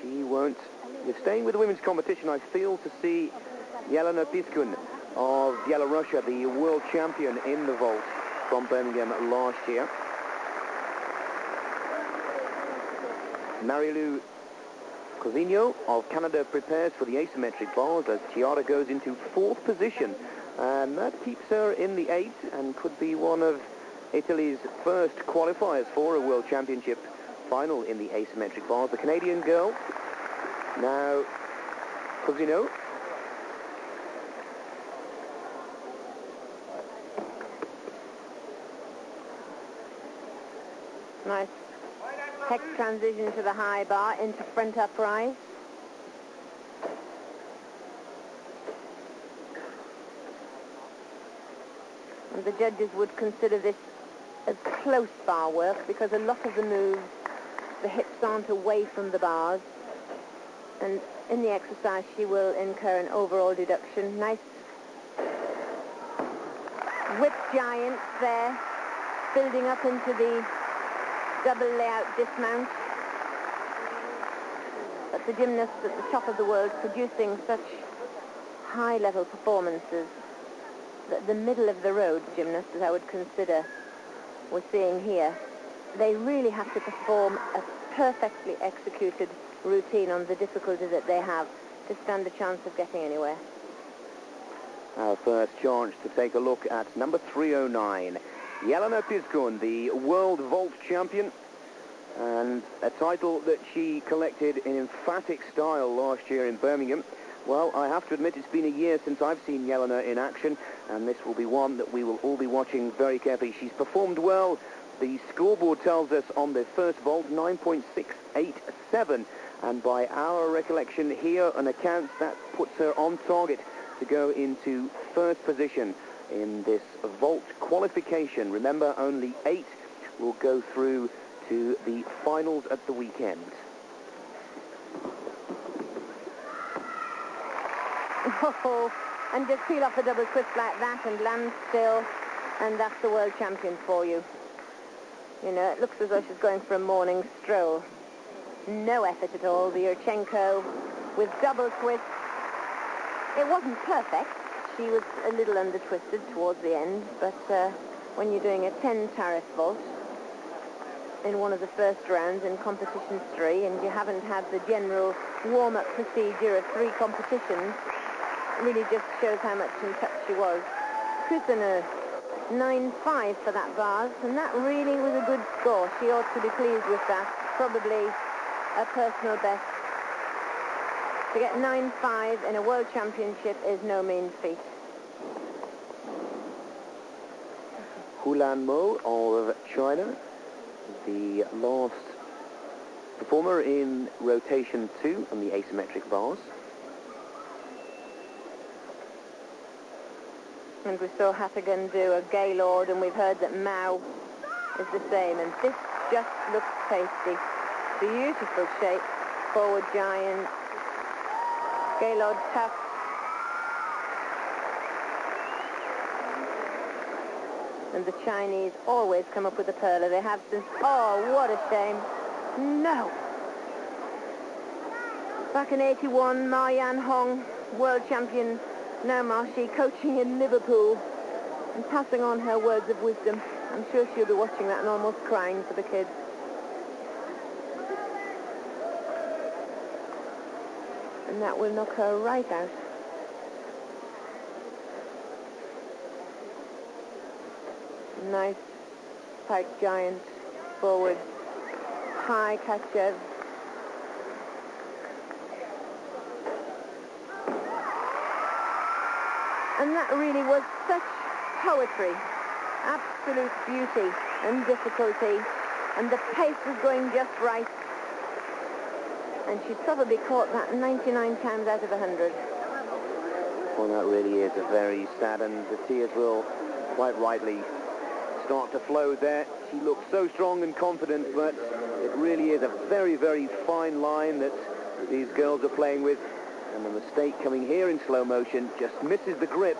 She won't. If staying with the women's competition, I feel to see Yelena Piskun of Belarus, the world champion in the vault from Birmingham last year. Marilu cousineau of Canada prepares for the asymmetric bars as Chiara goes into 4th position, and that keeps her in the 8 and could be one of Italy's first qualifiers for a world championship final in the asymmetric bars. The Canadian girl, now cousineau. Nice hex transition to the high bar into front upright. And the judges would consider this as close bar work because a lot of the moves, the hips aren't away from the bars. And in the exercise she will incur an overall deduction. Nice whip giant there, building up into the double layout dismount. But the gymnasts at the top of the world producing such high-level performances that the middle-of-the-road gymnasts, as I would consider we're seeing here, they really have to perform a perfectly executed routine on the difficulty that they have to stand a chance of getting anywhere. Our first chance to take a look at number 309. Yelena Piskun, the world vault champion, and a title that she collected in emphatic style last year in Birmingham. Well, I have to admit it's been a year since I've seen Yelena in action, and this will be one that we will all be watching very carefully. She's performed well. The scoreboard tells us on the first vault 9.687, and by our recollection here on accounts, that puts her on target to go into 1st position in this vault qualification. Remember, only 8 will go through to the finals at the weekend. Oh, and just peel off a double twist like that and land still, and that's the world champion for you. You know, it looks as though she's going for a morning stroll. No effort at all. The Yurchenko with double twists. It wasn't perfect. She was a little under-twisted towards the end, but when you're doing a 10 tariff vault in one of the first rounds in competition 3, and you haven't had the general warm-up procedure of 3 competitions, it really just shows how much in touch she was. cousineau, 9.5 for that bars, and that really was a good score. She ought to be pleased with that. Probably a personal best. To get 9.5 in a world championship is no mean feat. Huilan of China, the last performer in rotation 2 on the asymmetric bars. And we saw Hattigan do a Gaylord, and we've heard that Mao is the same, and this just looks tasty. Beautiful shape, forward giant, Gaylord tough. And the Chinese always come up with a perler. They have since, oh, what a shame. No. Back in 81, Ma Yan Hong, world champion, now Marshi, coaching in Liverpool and passing on her words of wisdom. I'm sure she'll be watching that and almost crying for the kids. And that will knock her right out. Nice pike giant forward, high catcher. And that really was such poetry, absolute beauty and difficulty, and the pace was going just right. And she's probably caught that 99 times out of 100. Well, that really is a very sad, and the tears will quite rightly start to flow there. She looks so strong and confident, but it really is a very, very fine line that these girls are playing with. And the mistake coming here in slow motion just misses the grip.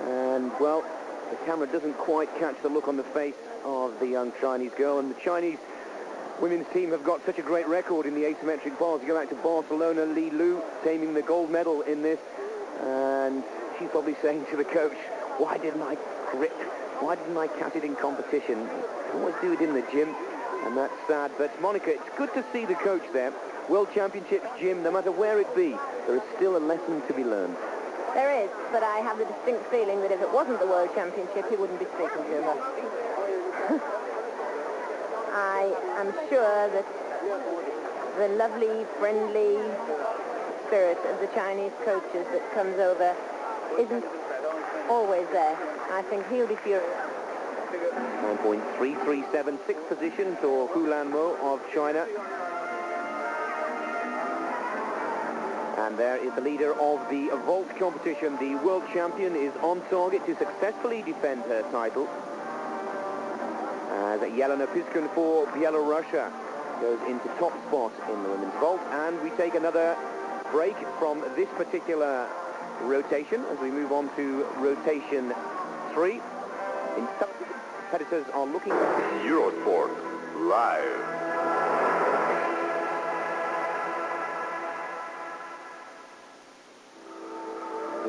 And, well, the camera doesn't quite catch the look on the face of the young Chinese girl. And the Chinese women's team have got such a great record in the asymmetric bars. You go back to Barcelona, Li Lu taming the gold medal in this, and she's probably saying to the coach, why didn't I grip? Why didn't I catch it in competition? I always do it in the gym, and that's sad. But Monica, it's good to see the coach there. World Championships gym, no matter where it be, there is still a lesson to be learned. There is, but I have the distinct feeling that if it wasn't the World Championship, he wouldn't be speaking to her. I am sure that the lovely, friendly spirit of the Chinese coaches that comes over isn't always there. I think he'll be furious. 9.337, sixth position for Huilan of China. And there is the leader of the vault competition. The world champion is on target to successfully defend her title. As Yelena Piskun for Belarusia goes into top spot in the women's vault. And we take another break from this particular rotation as we move on to rotation 3. Competitors are looking at Eurosport Live.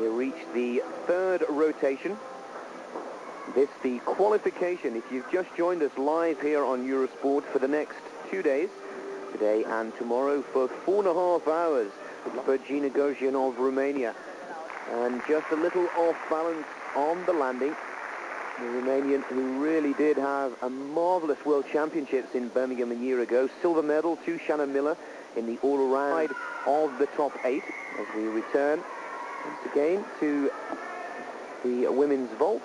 We reach the third rotation. This the qualification. If you've just joined us live here on Eurosport for the next 2 days, today and tomorrow, for 4.5 hours for Gina Goshen of Romania. And just a little off balance on the landing. The Romanian who really did have a marvellous World Championships in Birmingham a year ago. Silver medal to Shannon Miller in the all-around of the top 8 as we return once again to the women's vault.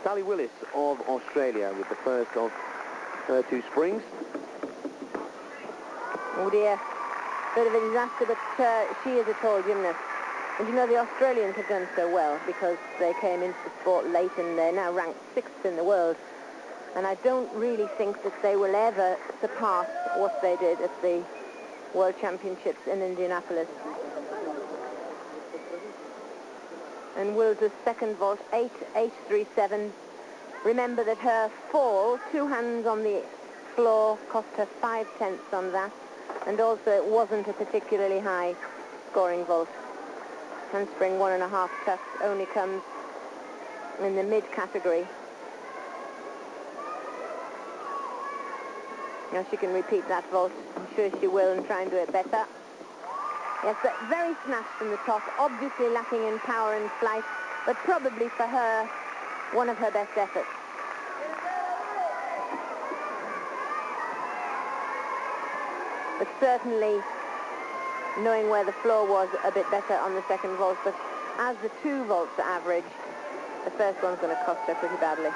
Sally Willis of Australia with the first of her 2 springs. Oh dear, bit of a disaster, but she is a tall gymnast. And you know, the Australians have done so well because they came into the sport late and they're now ranked 6th in the world. And I don't really think that they will ever surpass what they did at the World Championships in Indianapolis. And Wills' second vault, 8.837. Remember that her fall, 2 hands on the floor, cost her 5/10 on that. And also it wasn't a particularly high scoring vault. Handspring 1.5 tucks only comes in the mid category. Now she can repeat that vault. I'm sure she will and try and do it better. Yes, but very snatched from the top, obviously lacking in power and flight, but probably for her, one of her best efforts. But certainly knowing where the floor was a bit better on the second vault, but as the 2 vaults are average, the first one's going to cost her pretty badly.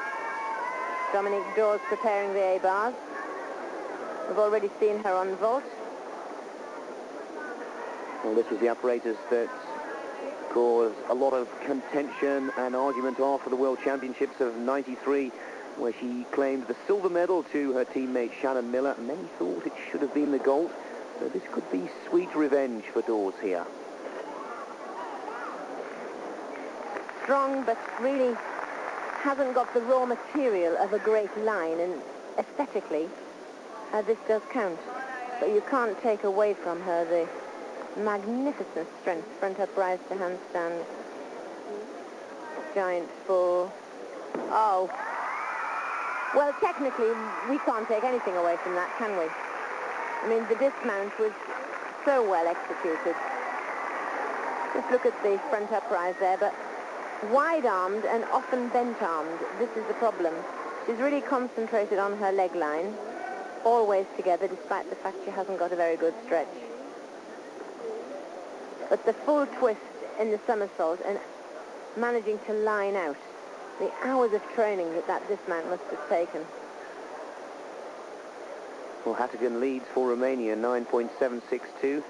Dominique Dawes preparing the A-bars. We've already seen her on vault. Well, this was the apparatus that caused a lot of contention and argument after the World Championships of '93, where she claimed the silver medal to her teammate Shannon Miller. Many thought it should have been the gold, so this could be sweet revenge for Dawes here. Strong, but really hasn't got the raw material of a great line, and aesthetically, this does count. But you can't take away from her the magnificent strength, front uprise to handstand. Giant full. Oh. Well, technically, we can't take anything away from that, can we? I mean, the dismount was so well executed. Just look at the front uprise there, but wide-armed and often bent-armed. This is the problem. She's really concentrated on her leg line, always together, despite the fact she hasn't got a very good stretch. But the full twist in the somersault and managing to line out, the hours of training that dismount must have taken. Well, Hattigan leads for Romania, 9.762.